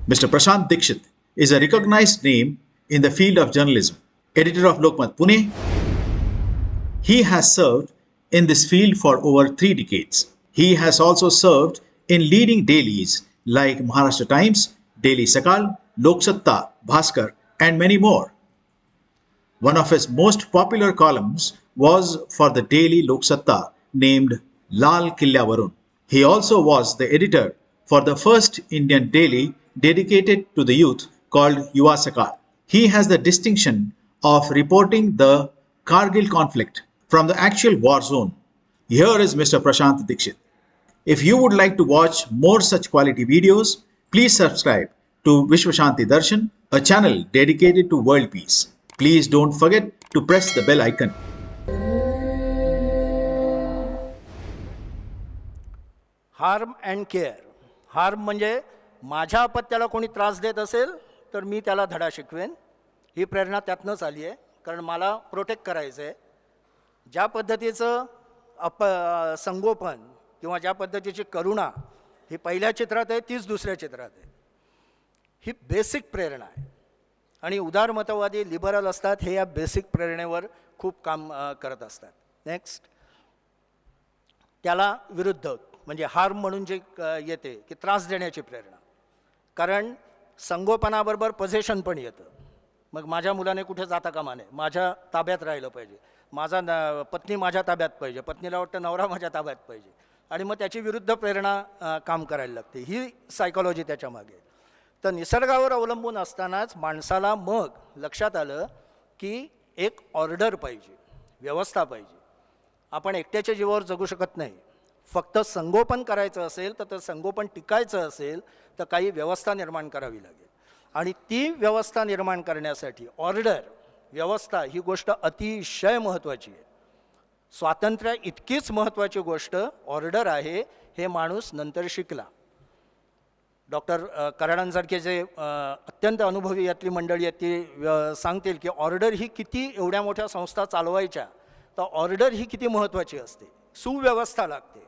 Mr. Prashant Dikshit is a recognized name in the field of journalism. Editor of Lokmat Pune, he has served in this field for over 3 decades. He has also served in leading dailies like Maharashtra Times, Daily Sakal, Lok Satta, Bhaskar, and many more. One of his most popular columns was for the daily Lok Satta named Lal Killa Varun. He also was the editor for the first Indian daily dedicated to the youth called Yuva Sakal. He has the distinction of reporting the Kargil conflict from the actual war zone. Here is Mr. Prashant Dikshit. If you would like to watch more such quality videos, please subscribe to Vishwashanti Darshan, a channel dedicated to world peace. Please don't forget to press the bell icon. Harm and care. Harm म्हणजे माझ्या अपत्याला कोणी त्रास देत असेल तर मी त्याला धडा शिकवेन, ही प्रेरणा त्यातनंच आली आहे. कारण मला प्रोटेक्ट करायचं आहे. ज्या पद्धतीचं संगोपन किंवा ज्या पद्धतीची करुणा ही पहिल्या चित्रात आहे तीच दुसऱ्या चित्रात आहे. ही बेसिक प्रेरणा आहे. आणि उदारमतवादी लिबरल असतात हे या बेसिक प्रेरणेवर खूप काम करत असतात. नेक्स्ट, त्याला विरुद्ध म्हणजे हार्म म्हणून जे येते की त्रास देण्याची प्रेरणा. कारण संगोपनाबरोबर पोझेशन पण येतं. मग माझ्या मुलाने कुठे जाता कामा नये, माझ्या ताब्यात राहिलं पाहिजे, माझा पत्नी माझ्या ताब्यात पाहिजे, पत्नीला वाटतं नवरा माझ्या ताब्यात पाहिजे, आणि मग त्याची विरुद्ध प्रेरणा काम करायला लागते. ही सायकॉलॉजी त्याच्यामागे. तर निसर्गावर अवलंबून असतानाच माणसाला मग लक्षात आलं की एक ऑर्डर पाहिजे, व्यवस्था पाहिजे. आपण एकट्याच्या जीवावर जगू शकत नाही. फक्त संगोपन करायचं असेल तर संगोपन टिकायचं असेल तर काही व्यवस्था निर्माण करावी लागेल. आणि ती व्यवस्था निर्माण करण्यासाठी ऑर्डर, व्यवस्था ही गोष्ट अतिशय महत्त्वाची आहे. स्वातंत्र्य इतकीच महत्त्वाची गोष्ट ऑर्डर आहे हे माणूस नंतर शिकला. डॉक्टर कराडांसारखे जे अत्यंत अनुभवी यातली मंडळी आहेत ती सांगतील की ऑर्डर ही किती एवढ्या मोठ्या संस्था चालवायच्या तर ऑर्डर ही किती महत्त्वाची असते. सुव्यवस्था लागते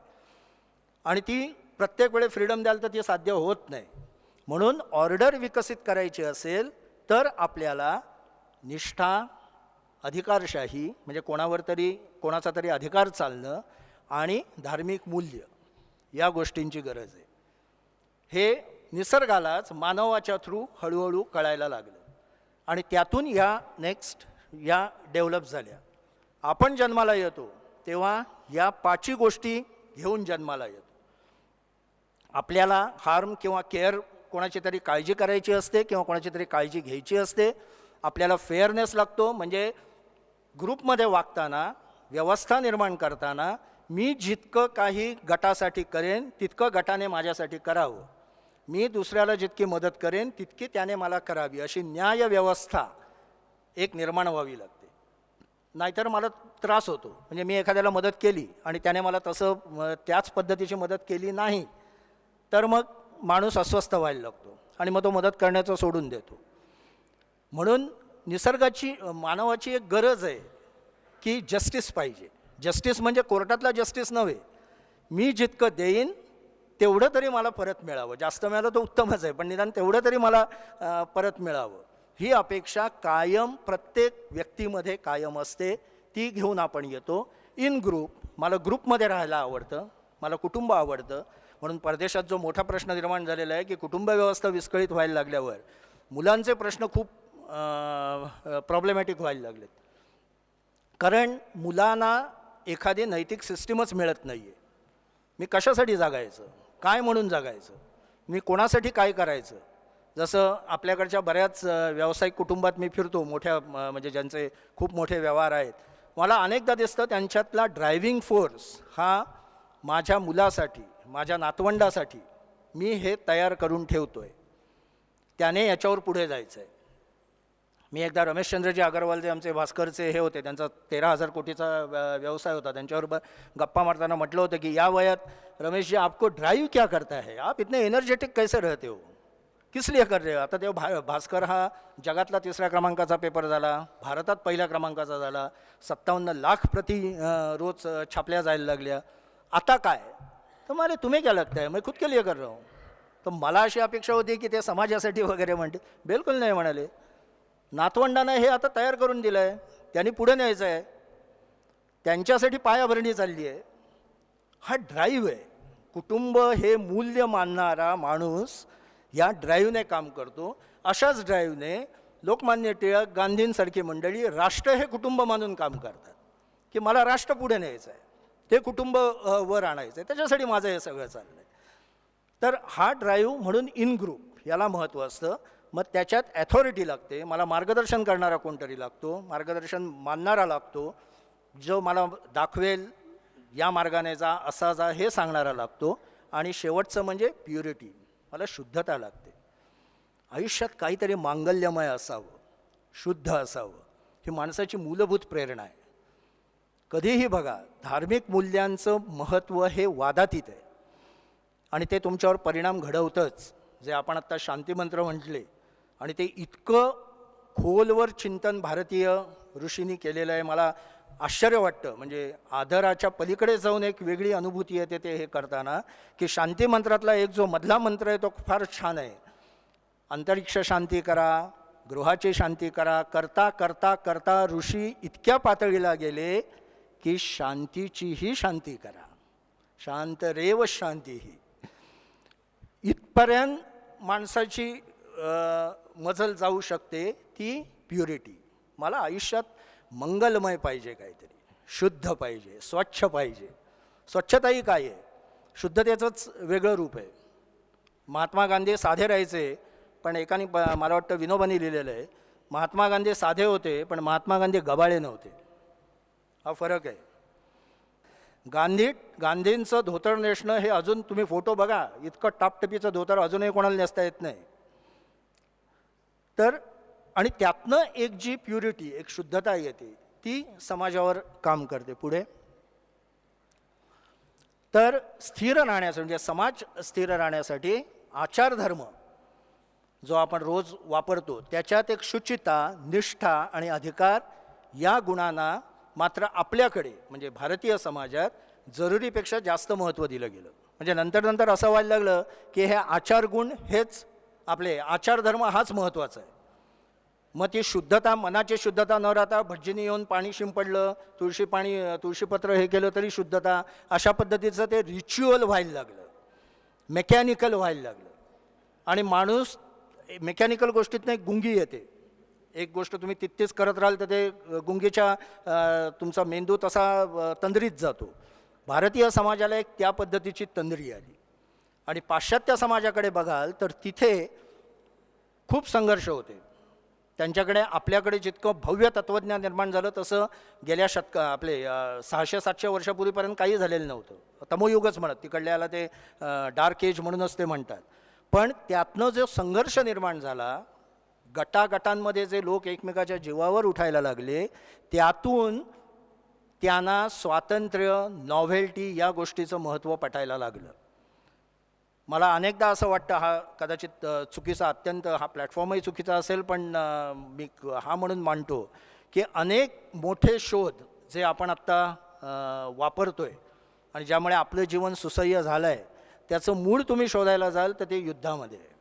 आणि ती प्रत्येक वेळी फ्रीडम द्याल तर ती साध्य होत नाही. म्हणून ऑर्डर विकसित करायची असेल तर आपल्याला निष्ठा, अधिकारशाही म्हणजे कोणाचा तरी अधिकार चालणं आणि धार्मिक मूल्य या गोष्टींची गरज आहे. हे निसर्गालाच मानवाच्या थ्रू हळूहळू कळायला लागलं आणि त्यातून या डेव्हलप झाल्या. आपण जन्माला येतो तेव्हा या 5 गोष्टी घेऊन जन्माला येतो. आपल्याला हार्म किंवा केअर कोणाची तरी काळजी करायची असते किंवा कोणाची तरी काळजी घ्यायची असते. आपल्याला फेअरनेस लागतो म्हणजे ग्रुपमध्ये वागताना, व्यवस्था निर्माण करताना मी जितकं काही गटासाठी करेन तितकं गटाने माझ्यासाठी करावं, मी दुसऱ्याला जितकी मदत करेन तितकी त्याने मला करावी, अशी न्याय व्यवस्था एक निर्माण व्हावी लागते. नाहीतर मला त्रास होतो. म्हणजे मी एखाद्याला मदत केली आणि त्याने मला त्याच पद्धतीची मदत केली नाही तर मग माणूस अस्वस्थ व्हायला लागतो आणि मग तो मदत करण्याचं सोडून देतो. म्हणून मानवाची एक गरज आहे की जस्टिस पाहिजे. जस्टिस म्हणजे कोर्टातला जस्टिस नव्हे, मी जितकं देईन तेवढं तरी मला परत मिळावं. जास्त मिळालं तर उत्तमच आहे, पण निदान तेवढं तरी मला परत मिळावं ही अपेक्षा कायम प्रत्येक व्यक्तीमध्ये कायम असते. ती घेऊन आपण येतो. इन ग्रुप, मला ग्रुपमध्ये राहायला आवडतं, मला कुटुंब आवडतं. म्हणून परदेशात जो मोठा प्रश्न निर्माण झालेला आहे की कुटुंब व्यवस्था विस्कळीत व्हायला लागल्यावर मुलांचे प्रश्न खूप प्रॉब्लेमॅटिक व्हायला लागलेत. कारण मुलांना एखादी नैतिक सिस्टीमच मिळत नाही आहे. मी कशासाठी जगायचं, काय म्हणून जगायचं, मी कोणासाठी काय करायचं. जसं आपल्याकडच्या बऱ्याच व्यावसायिक कुटुंबात मी फिरतो, मोठ्या म्हणजे ज्यांचे खूप मोठे व्यवहार आहेत, मला अनेकदा दिसतं त्यांच्यातला ड्रायव्हिंग फोर्स हा माझ्या मुलासाठी, माझ्या नातवंडासाठी मी हे तयार करून ठेवतो आहे, त्याने याच्यावर पुढे जायचं आहे. मी एकदा रमेशचंद्रजी अगरवाल जे आमचे भास्करचे हे होते, त्यांचा 13,000 कोटीचा व्यवसाय होता, त्यांच्याबरोबर गप्पा मारताना म्हटलं होतं की या वयात रमेशजी आपको ड्राइव क्या करता है, आप इतने एनर्जेटिक कैसे रहते हो, किस लिए कर रहे हो. आता तेव्हा भास्कर हा जगातला 3ऱ्या क्रमांकाचा पेपर झाला, भारतात 1ल्या क्रमांकाचा झाला, 57 लाख प्रति रोज छापल्या जायला लागल्या. आता काय तर मला तुम्हें क्या लगता है, मैं खुद के लिए कर रहा हूँ. तर मला अशी अपेक्षा होती की ते समाजासाठी वगैरे म्हणते. बिलकुल नाही म्हणाले. नातवंडांना हे आता तयार करून दिलं आहे, त्यांनी पुढे न्यायचं आहे, त्यांच्यासाठी पायाभरणी चालली आहे. हा ड्राईव्ह आहे. कुटुंब हे मूल्य मानणारा माणूस या ड्राईव्हने काम करतो. अशाच ड्राईव्हने लोकमान्य टिळक, गांधींसारखी मंडळी राष्ट्र हे कुटुंब मानून काम करतात, की मला राष्ट्र पुढे न्यायचं आहे, ते कुटुंब वर आणायचं आहे, त्याच्यासाठी माझं हे सगळं चाललं आहे. तर हा ड्राईव्ह म्हणून इन ग्रुप याला महत्त्व असतं. मग त्याच्यात ॲथॉरिटी लागते. मला मार्गदर्शन करणारा कोणतरी लागतो, मार्गदर्शन मानणारा लागतो, जो मला दाखवेल या मार्गाने जा, असा जा हे सांगणारा लागतो. आणि शेवटचं म्हणजे प्युरिटी, मला शुद्धता लागते. आयुष्यात काहीतरी मांगल्यमय असावं, शुद्ध असावं, ही माणसाची मूलभूत प्रेरणा आहे. कधीही बघा, धार्मिक मूल्यांचं महत्त्व हे वादातीत आहे आणि ते तुमच्यावर परिणाम घडवतंच. जे आपण आत्ता शांतिमंत्र म्हटले, आणि ते इतकं खोलवर चिंतन भारतीय ऋषींनी केलेलं आहे, मला आश्चर्य वाटतं. म्हणजे आदराच्या पलीकडे जाऊन एक वेगळी अनुभूती येते ते हे करताना, की शांतिमंत्रातला एक जो मधला मंत्र आहे तो फारच छान आहे. अंतरिक्ष शांती करा, गृहाची शांती करा, करता करता करता ऋषी इतक्या पातळीला गेले की शांतीचीही शांती करा, शांतरेव शांतीही. इथपर्यंत माणसाची मजल जाऊ शकते, ती प्युरिटी. मला आयुष्यात मंगलमय पाहिजे, काहीतरी शुद्ध पाहिजे, स्वच्छ पाहिजे. स्वच्छताही काय आहे, शुद्धतेचंच वेगळं रूप आहे. महात्मा गांधी साधे राहायचे, पण एकाने मला वाटतं विनोबांनी लिहिलेलं आहे, महात्मा गांधी साधे होते पण महात्मा गांधी गबाळे नव्हते. हा फरक आहे. गांधींचं धोतर नेसणं हे अजून तुम्ही फोटो बघा, इतकं टापटपीचं धोतर अजूनही कोणाला नेसता येत नाही. तर आणि त्यातनं एक जी प्युरिटी, एक शुद्धता येते, ती समाजावर काम करते पुढे. तर स्थिर राहण्यासाठी, म्हणजे समाज स्थिर राहण्यासाठी आचारधर्म जो आपण रोज वापरतो, त्याच्यात एक शुचिता, निष्ठा आणि अधिकार या गुणांना मात्र आपल्याकडे म्हणजे भारतीय समाजात जरुरीपेक्षा जास्त महत्त्व दिलं गेलं. म्हणजे नंतर असं व्हायला लागलं की हे आचारगुण हेच आपले आचारधर्म हाच महत्त्वाचा आहे. मग ती शुद्धता, मनाची शुद्धता न राहता भटजीने येऊन पाणी शिंपडलं, तुळशीपत्र हे केलं तरी शुद्धता, अशा पद्धतीचं ते रिच्युअल व्हायला लागलं, मेकॅनिकल व्हायला लागलं. आणि माणूस मेकॅनिकल गोष्टीतनं एक गुंगी येते. एक गोष्ट तुम्ही तितकीच करत राहाल तर ते गुंगीच्या तुमचा मेंदू तसा तंद्रीत जातो. भारतीय समाजाला एक त्या पद्धतीची तंद्री आली. आणि पाश्चात्य समाजाकडे बघाल तर तिथे खूप संघर्ष होते. त्यांच्याकडे आपल्याकडे जितकं भव्य तत्त्वज्ञान निर्माण झालं तसं गेल्या आपले 600-700 वर्षापूर्वीपर्यंत काही झालेलं नव्हतं. तमोयुगच म्हणत, तिकडल्याला ते डार्क एज म्हणूनच ते म्हणतात. पण त्यातनं जो संघर्ष निर्माण झाला, गटागटांमध्ये जे लोक एकमेकाच्या जीवावर उठायला लागले, त्यातून त्यांना स्वातंत्र्य, नॉव्हेल्टी या गोष्टीचं महत्त्व पटायला लागलं. मला अनेकदा असं वाटतं, हा कदाचित चुकीचा, अत्यंत हा प्लॅटफॉर्मही चुकीचा असेल, पण मी हा म्हणून मानतो की अनेक मोठे शोध जे आपण आत्ता वापरतोय आणि ज्यामुळे आपलं जीवन सुसह्य झालं आहे, त्याचं मूळ तुम्ही शोधायला जाल तर ते युद्धामध्ये आहे.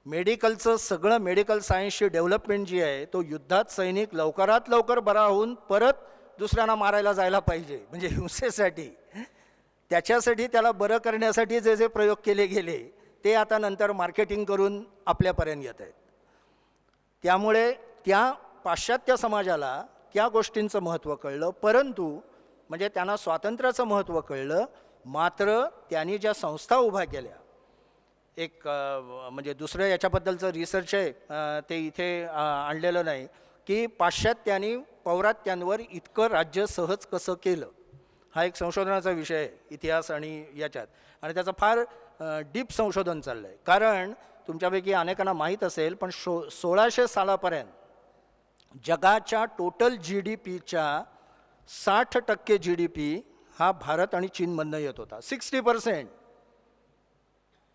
मेडिकलचं सगळं, मेडिकल सायन्सची डेव्हलपमेंट जी आहे, तो युद्धात सैनिक लवकरात लवकर बरा होऊन परत दुसऱ्यांना मारायला जायला पाहिजे, म्हणजे हिंसेसाठी. त्याच्यासाठी, त्याला बरं करण्यासाठी जे जे प्रयोग केले गेले ते आता नंतर मार्केटिंग करून आपल्यापर्यंत येत आहेत. त्यामुळे त्या पाश्चात्य समाजाला त्या गोष्टींचं महत्त्व कळलं, परंतु म्हणजे त्यांना स्वातंत्र्याचं महत्त्व कळलं. मात्र त्यांनी ज्या संस्था उभ्या केल्या, एक म्हणजे दुसरं याच्याबद्दलचं रिसर्च आहे, ते इथे आणलेलं नाही, की पाश्चात्यांनी पौरात्यांवर इतकं राज्य सहज कसं केलं. हा एक संशोधनाचा विषय आहे इतिहास आणि याच्यात, आणि त्याचं फार डीप संशोधन चाललं आहे. कारण तुमच्यापैकी अनेकांना माहीत असेल, पण 1600 सालापर्यंत जगाच्या टोटल GDPच्या 60% GDP हा भारत आणि चीनमधनं येत होता. 60%.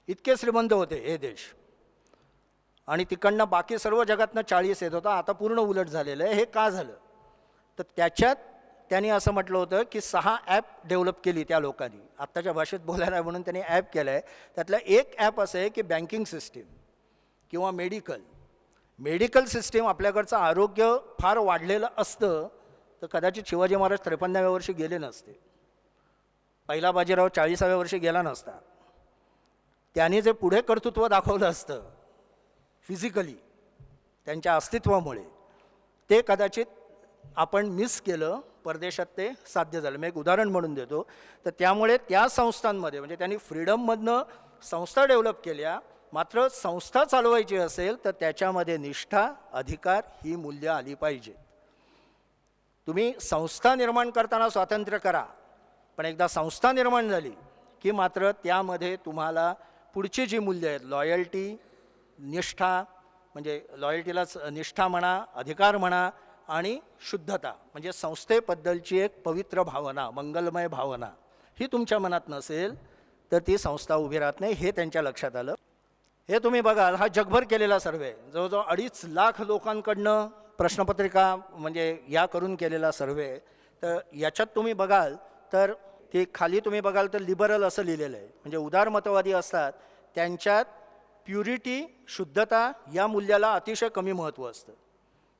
इतके श्रीमंत होते हे देश. आणि तिकडनं बाकी सर्व जगातनं 40 येत होता. आता पूर्ण उलट झालेलं आहे. हे का झालं? तर त्यांनी असं म्हटलं होतं की 6 ॲप डेव्हलप केली त्या लोकांनी. आत्ताच्या भाषेत बोलायला आहे म्हणून त्यांनी ॲप केलं आहे. त्यातलं एक ॲप असं आहे की बँकिंग सिस्टीम किंवा मेडिकल सिस्टीम आपल्याकडचं आरोग्य फार वाढलेलं असतं तर कदाचित शिवाजी महाराज 53व्या वर्षी गेले नसते. पहिला बाजीराव 40व्या वर्षी गेला नसता. त्याने जे पुढे कर्तृत्व दाखवलं असतं फिजिकली त्यांच्या अस्तित्वामुळे ते कदाचित आपण मिस केलं, परदेशात ते साध्य झालं. मी एक उदाहरण म्हणून देतो. तर त्यामुळे त्या संस्थांमध्ये म्हणजे त्यांनी फ्रीडममधनं संस्था डेव्हलप केल्या, मात्र संस्था चालवायची असेल तर त्याच्यामध्ये निष्ठा, अधिकार ही मूल्य आली पाहिजे. तुम्ही संस्था निर्माण करताना स्वातंत्र्य करा, पण एकदा संस्था निर्माण झाली की मात्र त्यामध्ये तुम्हाला पुढची जी मूल्य आहेत लॉयल्टी, निष्ठा, म्हणजे लॉयल्टीलाच निष्ठा म्हणा, अधिकार म्हणा, आणि शुद्धता म्हणजे संस्थेबद्दलची एक पवित्र भावना, मंगलमय भावना ही तुमच्या मनात नसेल तर ती संस्था उभी राहत नाही. हे त्यांच्या लक्षात आलं. हे तुम्ही बघाल, हा जगभर केलेला सर्वे, जवळजवळ 2.5 लाख लोकांकडनं प्रश्नपत्रिका म्हणजे या करून केलेला सर्वे. तर याच्यात तुम्ही बघाल तर ते खाली तुम्ही बघाल तर लिबरल असं लिहिलेलं आहे, म्हणजे उदारमतवादी असतात त्यांच्यात प्युरिटी, शुद्धता या मूल्याला अतिशय कमी महत्त्व असतं.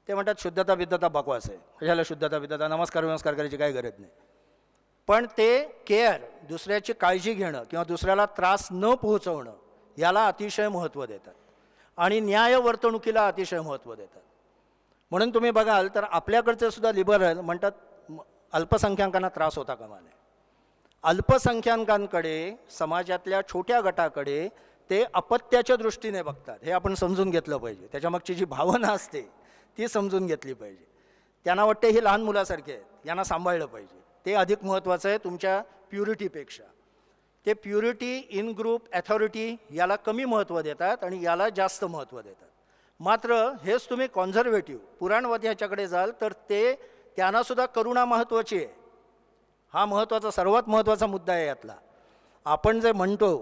ते म्हणतात शुद्धता बिद्धता बकवास आहे, कशाला शुद्धता बिद्धता, नमस्कार करायची काही गरज नाही. पण ते केअर, दुसऱ्याची काळजी घेणं किंवा दुसऱ्याला त्रास न पोहोचवणं याला अतिशय महत्त्व देतात आणि न्याय वर्तणुकीला अतिशय महत्त्व देतात. म्हणून तुम्ही बघाल तर आपल्याकडचे सुद्धा लिबरल म्हणतात अल्पसंख्याकांना त्रास होता कामा नये. अल्पसंख्याकांकडे, समाजातल्या छोट्या गटाकडे ते अपत्याच्या दृष्टीने बघतात. हे आपण समजून घेतलं पाहिजे. त्याच्यामागची जी भावना असते ती समजून घेतली पाहिजे. त्यांना वाटते हे लहान मुलासारखे आहेत, यांना सांभाळलं पाहिजे. ते अधिक महत्त्वाचं आहे तुमच्या प्युरिटीपेक्षा. ते प्युरिटी, इन ग्रुप, ॲथॉरिटी याला कमी महत्त्व देतात आणि याला जास्त महत्त्व देतात. मात्र हेच तुम्ही कॉन्झर्वेटिव्ह, पुराणवादी ह्याच्याकडे जाल तर ते त्यांनासुद्धा करुणा महत्त्वाची आहे. हा महत्त्वाचा, सर्वात महत्त्वाचा मुद्दा आहे यातला. आपण जे म्हणतो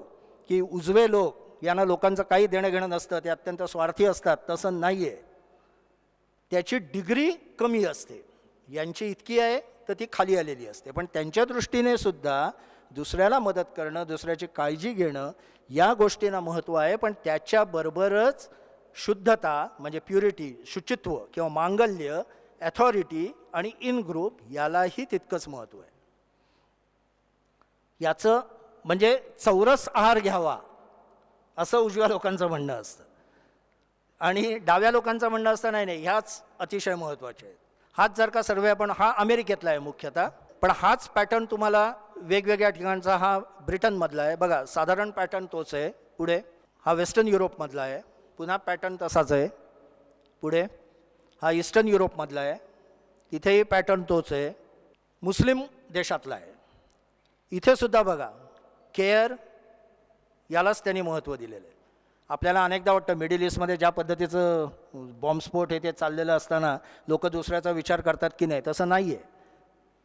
की उजवे लोक यांना लोकांचं काही देणं घेणं नसतं, ते अत्यंत स्वार्थी असतात, तसं नाही आहे. त्याची डिग्री कमी असते, यांची इतकी आहे तर ती खाली आलेली असते. पण त्यांच्या दृष्टीने सुद्धा दुसऱ्याला मदत करणं, दुसऱ्याची काळजी घेणं या गोष्टींना महत्त्व आहे. पण त्याच्याबरोबरच शुद्धता म्हणजे प्युरिटी, शुचित्व किंवा मांगल्य, ॲथॉरिटी आणि इन ग्रुप यालाही तितकंच महत्त्व आहे. याचं म्हणजे चौरस आहार घ्यावा असं उजव्या लोकांचं म्हणणं असतं आणि डाव्या लोकांचं म्हणणं असतं नाही नाही ह्याच अतिशय महत्त्वाचे आहेत. हाच जर का सर्वे आपण, हा अमेरिकेतला आहे मुख्यतः, पण हाच पॅटर्न तुम्हाला वेगवेगळ्या ठिकाणचा, हा ब्रिटनमधला आहे बघा, साधारण पॅटर्न तोच आहे. पुढे हा वेस्टर्न युरोपमधला आहे, पुन्हा पॅटर्न तसाच आहे. पुढे हा ईस्टर्न युरोपमधला आहे, इथेही पॅटर्न तोच आहे. मुस्लिम देशातला आहे, इथे सुद्धा बघा केअर यालाच त्यांनी महत्त्व दिलेलं आहे. आपल्याला अनेकदा वाटतं मिडल ईस्टमध्ये ज्या पद्धतीचं बॉम्बस्फोट हे ते चाललेलं असताना लोक दुसऱ्याचा विचार करतात की नाही, तसं नाही आहे.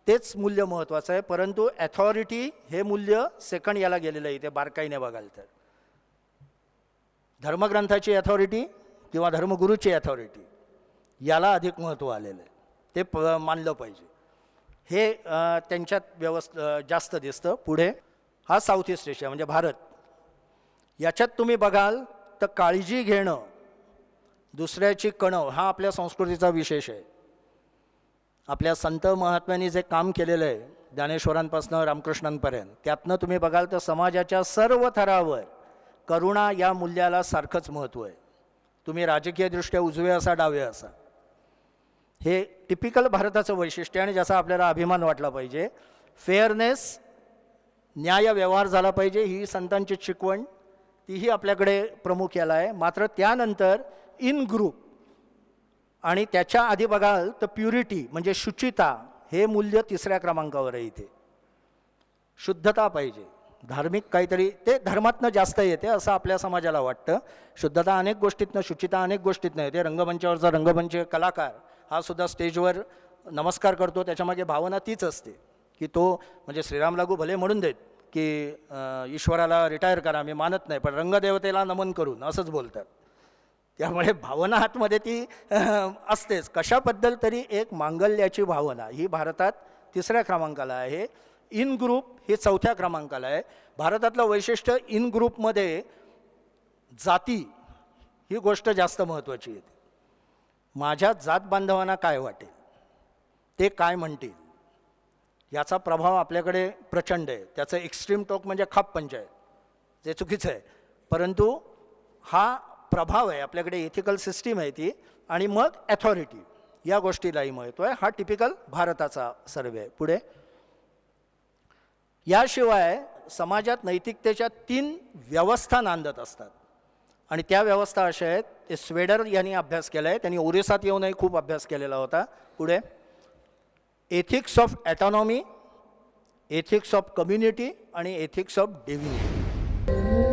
तेच मूल्य महत्त्वाचं आहे. परंतु ॲथॉरिटी हे मूल्य सेकंड याला गेलेलं आहे. इथे बारकाईने बघाल तर धर्मग्रंथाची ॲथॉरिटी किंवा धर्मगुरूची ॲथॉरिटी याला अधिक महत्त्व आलेलं आहे. ते मानलं पाहिजे. हे त्यांच्यात जास्त दिसतं. पुढे हा साऊथ ईस्ट एशिया म्हणजे भारत, याच्यात तुम्ही बघाल तर काळजी घेणं, दुसऱ्याची कणव हा आपल्या संस्कृतीचा विशेष आहे. आपल्या संत महात्म्यांनी जे काम केलेलं आहे ज्ञानेश्वरांपासून रामकृष्णांपर्यंत, त्यातनं तुम्ही बघाल तर समाजाच्या सर्व थरावर करुणा या मूल्याला सारखंच महत्त्व आहे. तुम्ही राजकीयदृष्ट्या उजवे असा डावे असा, हे टिपिकल भारताचं वैशिष्ट्य आणि ज्याचा आपल्याला अभिमान वाटला पाहिजे. फेअरनेस, न्याय व्यवहार झाला पाहिजे, ही संतांची शिकवण, तीही आपल्याकडे प्रमुख याला आहे. मात्र त्यानंतर इन ग्रुप आणि त्याच्या आधी बघाल तर प्युरिटी म्हणजे शुचिता हे मूल्य 3ऱ्या क्रमांकावर आहे. इथे शुद्धता पाहिजे, धार्मिक काहीतरी, ते धर्मातनं जास्त येते असं आपल्या समाजाला वाटतं. शुद्धता अनेक गोष्टीतनं, शुचिता अनेक गोष्टीतनं येते. रंगमंचावरचा रंगमंच कलाकार हा सुद्धा स्टेजवर नमस्कार करतो, त्याच्यामागे भावना तीच असते की तो म्हणजे श्रीराम लागू भले म्हणून देत की ईश्वराला रिटायर करा, मी मानत नाही, पण रंगदेवतेला नमन करून असंच बोलतात. त्यामुळे भावना आतमध्ये ती असतेच. कशाबद्दल तरी एक मांगल्याची भावना ही भारतात तिसऱ्या क्रमांकाला आहे. इन ग्रुप हे चौथ्या क्रमांकाला आहे. भारतातलं वैशिष्ट्य इन ग्रुपमध्ये जाती ही गोष्ट जास्त महत्त्वाची आहे. माझ्या जात बांधवांना काय वाटेल, ते काय म्हणतील, याचा प्रभाव आपल्याकडे प्रचंड आहे. त्याचं एक्स्ट्रीम टोक म्हणजे खाप पंचायत, जे चुकीचं आहे, परंतु हा प्रभाव आहे. आपल्याकडे एथिकल सिस्टीम आहे ती, आणि मग ॲथॉरिटी, या गोष्टीलाही महत्त्व आहे. हा टिपिकल भारताचा सर्वे आहे. पुढे, याशिवाय समाजात नैतिकतेच्या 3 व्यवस्था नांदत असतात, आणि त्या व्यवस्था अशा आहेत. ते स्वेडर यांनी अभ्यास केला आहे. त्यांनी ओरिसात येऊनही खूप अभ्यास केलेला होता. पुढे, ethics of autonomy, ethics of community आणि एथिक्स ऑफ डिव्हिनिटी.